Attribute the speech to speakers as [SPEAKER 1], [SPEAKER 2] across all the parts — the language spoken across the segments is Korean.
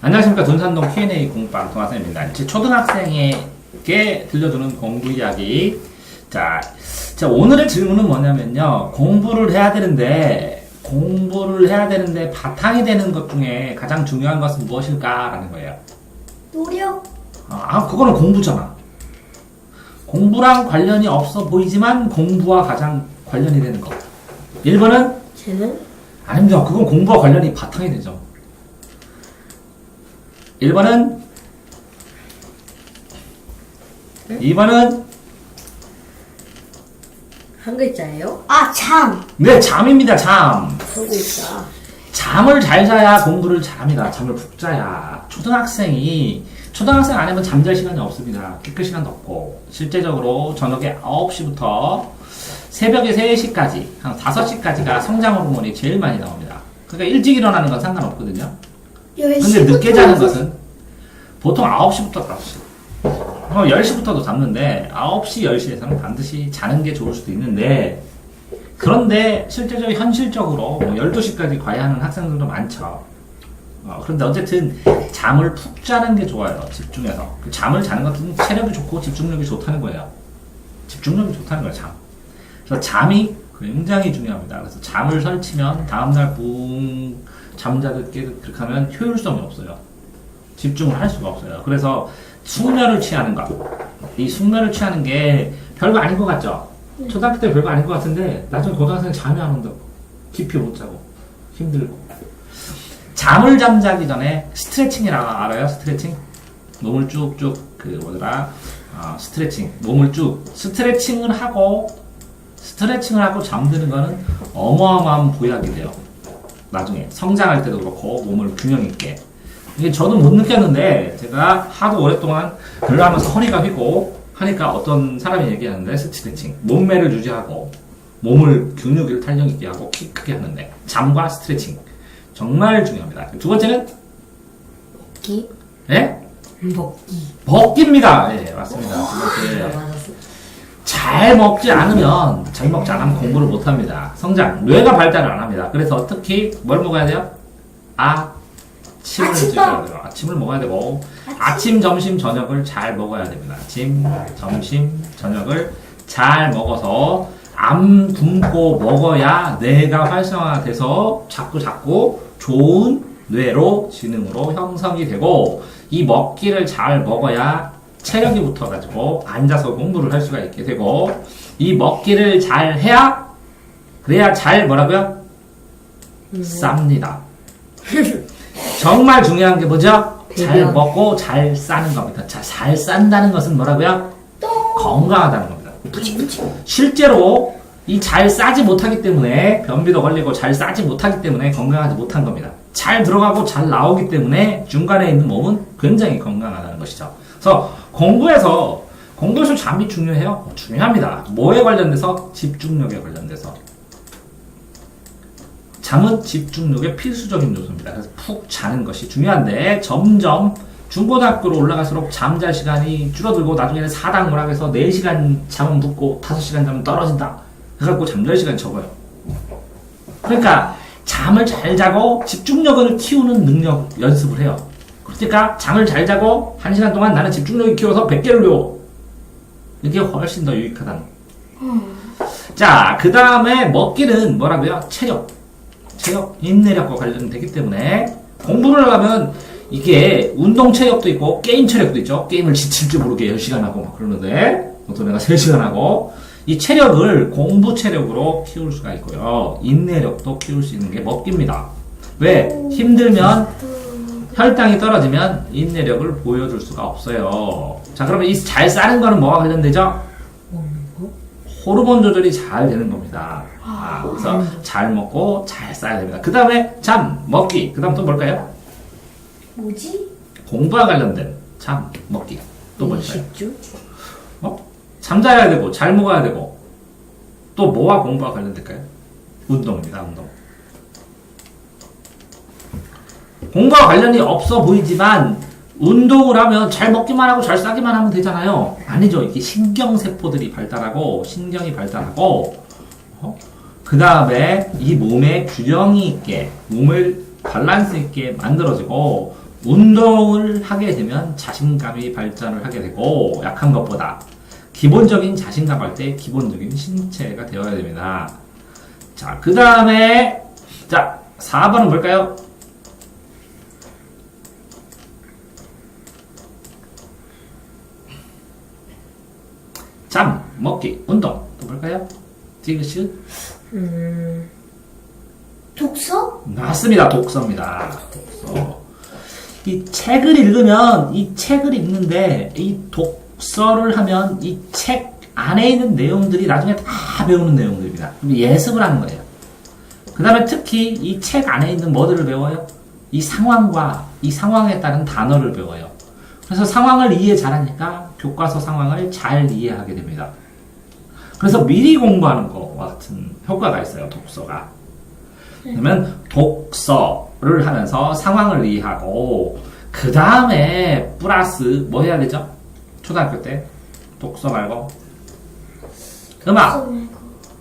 [SPEAKER 1] 안녕하십니까. 돈산동 Q&A 공부방 동화쌤입니다. 제 초등학생에게 들려주는 공부 이야기. 자, 오늘의 질문은 뭐냐면요. 공부를 해야 되는데 바탕이 되는 것 중에 가장 중요한 것은 무엇일까라는 거예요.
[SPEAKER 2] 노력.
[SPEAKER 1] 그거는 공부잖아. 공부랑 관련이 없어 보이지만 공부와 가장 관련이 되는 거. 1번은?
[SPEAKER 2] 재능?
[SPEAKER 1] 아닙니다. 그건 공부와 관련이 바탕이 되죠. 1번은? 2번은?
[SPEAKER 2] 한 글자예요? 잠.
[SPEAKER 1] 네, 잠입니다. 잠.
[SPEAKER 2] 한 글자.
[SPEAKER 1] 잠을 잘 자야 공부를 잘합니다. 잠을 푹 자야. 초등학생 아니면 잠잘 시간이 없습니다. 깨끗 시간도 없고. 실제적으로 저녁에 9시부터 새벽에 3시까지, 한 5시까지가 성장 호르몬이 제일 많이 나옵니다. 그러니까 일찍 일어나는 건 상관없거든요. 근데 늦게 자는 것은 보통 9시부터 5시. 10시부터도 잡는데 9시, 10시에서는 반드시 자는 게 좋을 수도 있는데 그런데 실제적으로 현실적으로 12시까지 과외하는 학생들도 많죠. 그런데 어쨌든 잠을 푹 자는 게 좋아요. 집중해서. 잠을 자는 것은 체력이 좋고 집중력이 좋다는 거예요. 집중력이 좋다는 거예요. 잠. 그래서 잠이 굉장히 중요합니다. 그래서 잠을 설치면 다음날 붕 잠자듣게 그렇게 하면 효율성이 없어요. 집중을 할 수가 없어요. 그래서 숙면을 취하는 것. 이 숙면을 취하는 게 별거 아닌 것 같죠? 초등학교 때 별거 아닌 것 같은데 나중에 고등학생 잠이 안 온다고. 깊이 못 자고 힘들고. 잠을 잠자기 전에 스트레칭이라고 알아요? 스트레칭? 몸을 쭉쭉 스트레칭. 몸을 쭉 스트레칭을 하고 잠드는 거는 어마어마한 보약이 돼요. 나중에 성장할 때도 그렇고 몸을 균형 있게. 이게 저도 못 느꼈는데 제가 하도 오랫동안 그걸 하면서 허리가 휘고 하니까 어떤 사람이 얘기하는데 스트레칭. 몸매를 유지하고 몸을 근육을 탄력 있게 하고 키 크게 하는데 잠과 스트레칭. 정말 중요합니다. 두 번째는?
[SPEAKER 2] 먹기?
[SPEAKER 1] 예?
[SPEAKER 2] 먹기.
[SPEAKER 1] 먹기입니다. 예, 맞습니다. 두 번째. 잘 먹지 않으면 공부를 못 합니다. 성장, 뇌가 발달을 안 합니다. 그래서 특히 뭘 먹어야 돼요? 아침을 먹어야 되고, 아침, 점심, 저녁을 잘 먹어야 됩니다. 아침, 점심, 저녁을 잘 먹어서 안 굶고 먹어야 뇌가 활성화돼서 자꾸 좋은 뇌로 지능으로 형성이 되고, 이 먹기를 잘 먹어야 체력이 붙어가지고 앉아서 공부를 할 수가 있게 되고, 이 먹기를 잘 해야 그래야 잘 뭐라고요? 쌉니다. 정말 중요한 게 뭐죠? 잘 먹고 잘 싸는 겁니다. 잘 싼다는 것은 뭐라고요? 건강하다는 겁니다. 실제로 이 잘 싸지 못하기 때문에 변비도 걸리고 잘 싸지 못하기 때문에 건강하지 못한 겁니다. 잘 들어가고 잘 나오기 때문에 중간에 있는 몸은 굉장히 건강하다는 것이죠. 그래서 공부에서 잠이 중요해요? 중요합니다. 뭐에 관련돼서? 집중력에 관련돼서. 잠은 집중력의 필수적인 요소입니다. 그래서 푹 자는 것이 중요한데 점점 중고등학교로 올라갈수록 잠잘 시간이 줄어들고 나중에는 사당오락해서 4시간 잠은 붙고 5시간 잠은 떨어진다. 그래갖고 잠잘 시간이 적어요. 그러니까 잠을 잘 자고 집중력을 키우는 능력 연습을 해요. 그러니까 잠을 잘 자고 1시간 동안 나는 집중력이 키워서 100개를 외워. 이게 훨씬 더 유익하다는 거예요. 자, 그 다음에 먹기는 뭐라고요? 체력, 인내력과 관련되기 때문에 공부를 하면 이게 운동 체력도 있고 게임 체력도 있죠. 게임을 지칠 줄 모르게 10시간 하고 막 그러는데 보통 내가 3시간 하고 이 체력을 공부 체력으로 키울 수가 있고요. 인내력도 키울 수 있는 게 먹기입니다. 왜? 힘들면 혈당이 떨어지면 인내력을 보여줄 수가 없어요. 자, 그러면 이 잘 싸는 거는 뭐와 관련되죠? 호르몬 조절이 잘 되는 겁니다. 그래서 잘 먹고 잘 싸야 됩니다. 그 다음에 잠, 먹기. 그 다음 또 뭘까요?
[SPEAKER 2] 뭐지?
[SPEAKER 1] 공부와 관련된 잠, 먹기. 또 뭘까요?
[SPEAKER 2] 쉽죠?
[SPEAKER 1] 잠자야 되고 잘 먹어야 되고 또 뭐와 공부와 관련될까요? 운동입니다. 운동. 공부와 관련이 없어 보이지만 운동을 하면 잘 먹기만 하고 잘 싸기만 하면 되잖아요. 아니죠. 이게 신경세포들이 발달하고 신경이 발달하고 그 다음에 이 몸에 균형이 있게 몸을 밸런스 있게 만들어지고 운동을 하게 되면 자신감이 발전을 하게 되고 약한 것보다 기본적인 자신감할 때 기본적인 신체가 되어야 됩니다. 자, 그 다음에 자 4번은 뭘까요? 잠, 먹기, 운동 또 뭘까요? 디귿
[SPEAKER 2] 독서?
[SPEAKER 1] 맞습니다. 독서입니다. 독서. 이 책을 읽으면 이 책을 읽는데 이 독서를 하면 이 책 안에 있는 내용들이 나중에 다 배우는 내용들입니다. 예습을 하는 거예요. 그 다음에 특히 이 책 안에 있는 뭐들을 배워요? 이 상황과 이 상황에 따른 단어를 배워요. 그래서 상황을 이해 잘하니까 교과서 상황을 잘 이해하게 됩니다. 그래서 미리 공부하는 것과 같은 효과가 있어요. 독서가. 그러면 독서를 하면서 상황을 이해하고 그 다음에 플러스 뭐 해야 되죠? 초등학교 때 독서 말고 음악.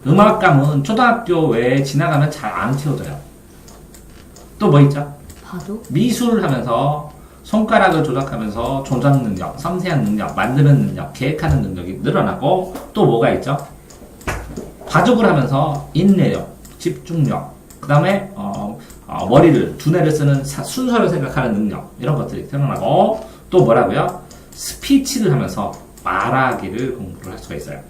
[SPEAKER 1] 음악감은 초등학교 외에 지나가면 잘 안 키워져요. 또 뭐 있죠?
[SPEAKER 2] 바둑?
[SPEAKER 1] 미술을 하면서 손가락을 조작하면서 조작 능력, 섬세한 능력, 만드는 능력, 계획하는 능력이 늘어나고 또 뭐가 있죠? 바둑을 하면서 인내력, 집중력, 그 다음에 머리를, 두뇌를 쓰는 순서를 생각하는 능력 이런 것들이 늘어나고 또 뭐라고요? 스피치를 하면서 말하기를 공부를 할 수가 있어요.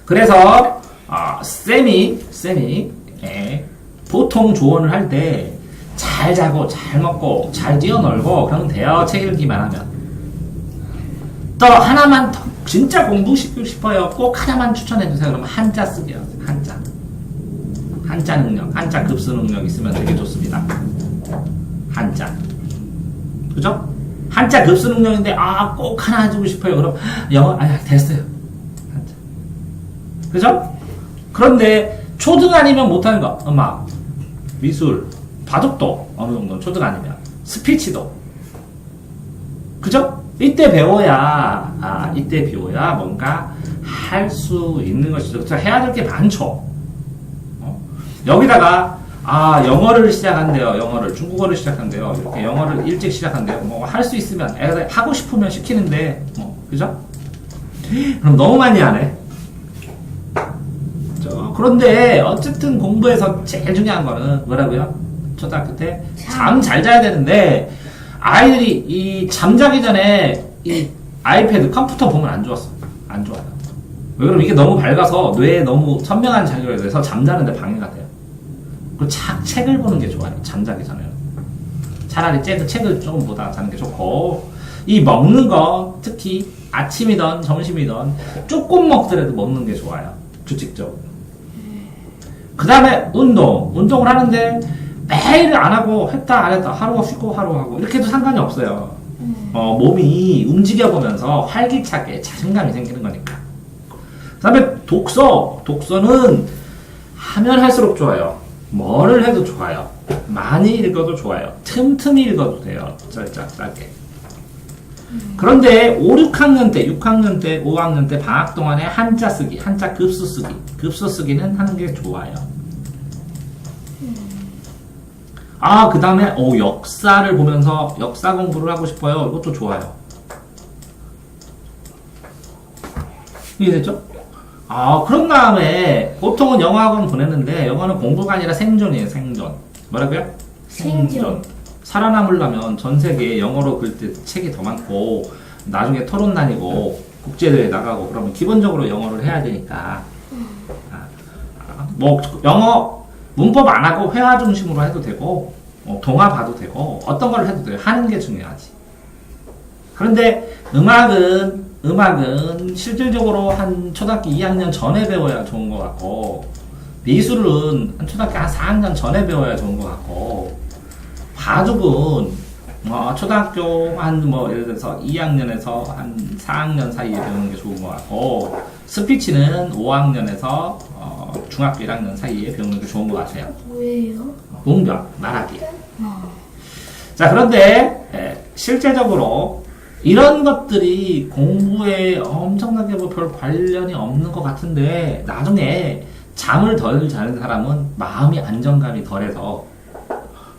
[SPEAKER 1] 그래서 쌤이 보통 조언을 할 때 잘 자고 잘 먹고 잘 뛰어놀고 그러면 돼요. 책 읽기만 하면. 또 하나만 더 진짜 공부시키고 싶어요. 꼭 하나만 추천해주세요. 그러면 한자 쓰기요. 한자 능력, 한자 급수 능력 있으면 되게 좋습니다. 한자. 그죠? 한자 급수 능력인데 꼭 하나 해주고 싶어요. 그럼 영어 됐어요. 한자. 그죠? 그런데 초등 아니면 못하는 거 음악, 미술, 바둑도 어느 정도 초등 아니면 스피치도 그죠? 이때 배워야 뭔가 할 수 있는 것이죠. 그래서 해야 될 게 많죠. 여기다가 영어를 시작한대요. 영어를 중국어를 시작한대요. 이렇게 영어를 일찍 시작한대요. 뭐 할 수 있으면 애가 하고 싶으면 시키는데 그죠? 그럼 너무 많이 하네. 그런데 어쨌든 공부에서 제일 중요한 거는 뭐라고요? 초등학교 때 잠 잘 자야 되는데 아이들이 이 잠자기 전에 이 아이패드 컴퓨터 보면 안 좋았어. 안 좋아요. 왜 그러면 이게 너무 밝아서 뇌에 너무 선명한 자극이 돼서 잠자는데 방해가 돼요. 그리고 책을 보는 게 좋아요. 잠자기 전에는. 차라리 책을 조금 보다가 자는 게 좋고 이 먹는 거 특히 아침이든 점심이든 조금 먹더라도 먹는 게 좋아요. 규칙적으로. 그 다음에 운동을 하는데 매일 안 하고 했다 안 했다 하루 쉬고 하루 하고 이렇게 해도 상관이 없어요. 몸이 움직여보면서 활기차게 자신감이 생기는 거니까. 그 다음에 독서는 하면 할수록 좋아요. 뭐를 해도 좋아요. 많이 읽어도 좋아요. 틈틈이 읽어도 돼요. 짧게. 그런데 5, 6학년 때, 6학년 때, 5학년 때 방학 동안에 한자 쓰기, 한자 급수 쓰기는 하는 게 좋아요. 그 다음에 역사를 보면서 역사 공부를 하고 싶어요. 이것도 좋아요. 이해됐죠? 그런 다음에 보통은 영어학원 보냈는데 영어는 공부가 아니라 생존이에요. 생존. 뭐라고요?
[SPEAKER 2] 생존.
[SPEAKER 1] 살아남으려면 전 세계에 영어로 글 때 책이 더 많고 나중에 토론 다니고 국제대회 나가고 그러면 기본적으로 영어를 해야 되니까 영어 문법 안 하고 회화 중심으로 해도 되고 동화 봐도 되고 어떤 걸 해도 돼요. 하는 게 중요하지. 그런데 음악은 실질적으로 한 초등학교 2학년 전에 배워야 좋은 것 같고 미술은 한 초등학교 한 4학년 전에 배워야 좋은 것 같고 바둑은 초등학교 예를 들어서 2학년에서 한 4학년 사이에 배우는 게 좋은 것 같고 스피치는 5학년에서 중학교 1학년 사이에 배우는 게 좋은 것 같아요.
[SPEAKER 2] 뭐예요?
[SPEAKER 1] 문법, 말하기. 자, 그런데 실제적으로 이런 것들이 공부에 엄청나게 별 관련이 없는 것 같은데 나중에 잠을 덜 자는 사람은 마음이 안정감이 덜해서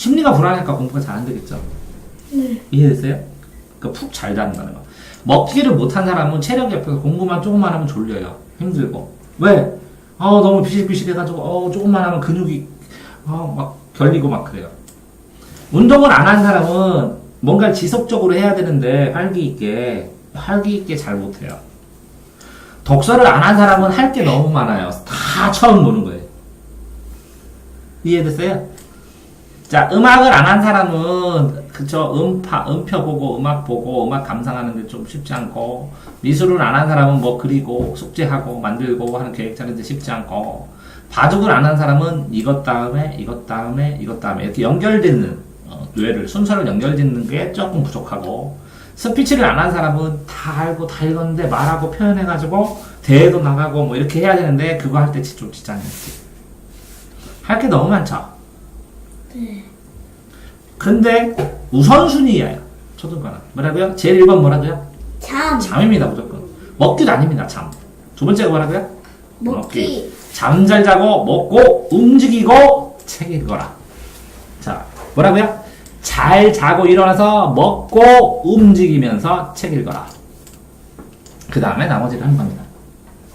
[SPEAKER 1] 심리가 불안하니까 공부가 잘 안 되겠죠.
[SPEAKER 2] 네.
[SPEAKER 1] 이해됐어요? 그러니까 푹 잘 자는다는 거. 먹지를 못한 사람은 체력이 없어서 공부만 조금만 하면 졸려요. 힘들고. 왜? 너무 비실비실해가지고 조금만 하면 근육이 막 결리고 막 그래요. 운동을 안 한 사람은 뭔가 지속적으로 해야 되는데 활기 있게 잘 못해요. 독서를 안 한 사람은 할 게 너무 많아요. 다 처음 보는 거예요. 이해됐어요? 자, 음악을 안 한 사람은 그쵸, 음표 보고 음악 보고 음악 감상하는데 좀 쉽지 않고, 미술을 안 한 사람은 뭐 그리고 숙제하고 만들고 하는 계획 짜는데 쉽지 않고, 바둑을 안 한 사람은 이것 다음에 이렇게 연결되는 뇌를 순서를 연결짓는 게 조금 부족하고, 스피치를 안 한 사람은 다 알고 다 읽었는데 말하고 표현해가지고 대회도 나가고 뭐 이렇게 해야 되는데 그거 할 때 좀 지장이 있지. 할 게 너무 많죠.
[SPEAKER 2] 네.
[SPEAKER 1] 근데 우선순위예요. 초등과는 뭐라고요? 제일 1번 뭐라고요? 잠입니다. 무조건. 먹기도 아닙니다. 잠. 두 번째가 뭐라고요?
[SPEAKER 2] 먹기.
[SPEAKER 1] 잠 잘 자고 먹고 움직이고 책 읽어라. 자, 뭐라고요? 잘 자고 일어나서 먹고 움직이면서 책 읽어라. 그 다음에 나머지를 하는 겁니다.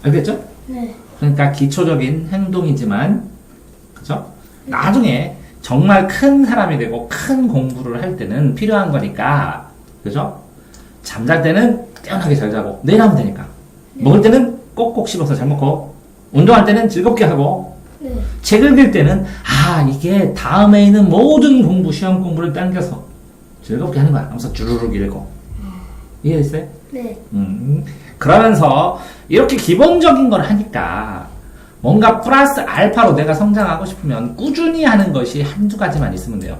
[SPEAKER 1] 알겠죠?
[SPEAKER 2] 네.
[SPEAKER 1] 그러니까 기초적인 행동이지만, 그죠? 나중에 정말 큰 사람이 되고 큰 공부를 할 때는 필요한 거니까, 그죠? 잠잘 때는 깨어나게 잘 자고 내일 하면 되니까. 먹을 때는 꼭꼭 씹어서 잘 먹고, 운동할 때는 즐겁게 하고,
[SPEAKER 2] 네.
[SPEAKER 1] 책 읽을 때는 이게 다음에 있는 모든 공부, 시험 공부를 당겨서 즐겁게 하는 거야. 하면서 주르륵 읽고. 이해됐어요?
[SPEAKER 2] 네.
[SPEAKER 1] 그러면서 이렇게 기본적인 걸 하니까 뭔가 플러스 알파로 내가 성장하고 싶으면 꾸준히 하는 것이 한두 가지만 있으면 돼요.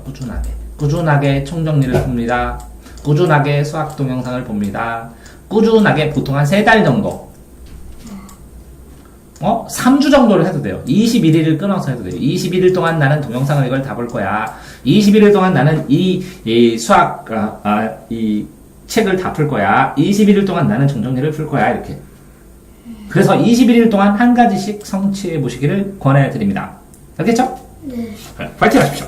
[SPEAKER 1] 꾸준하게 총정리를 봅니다. 꾸준하게 수학 동영상을 봅니다. 꾸준하게 보통 한 3달 정도 3주 정도를 해도 돼요. 21일을 끊어서 해도 돼요. 21일 동안 나는 동영상을 이걸 다 볼 거야. 21일 동안 나는 이 수학 이 책을 다 풀 거야. 21일 동안 나는 정정리를 풀 거야. 이렇게. 그래서 21일 동안 한 가지씩 성취해 보시기를 권해 드립니다. 알겠죠?
[SPEAKER 2] 네.
[SPEAKER 1] 파이팅 하십시오.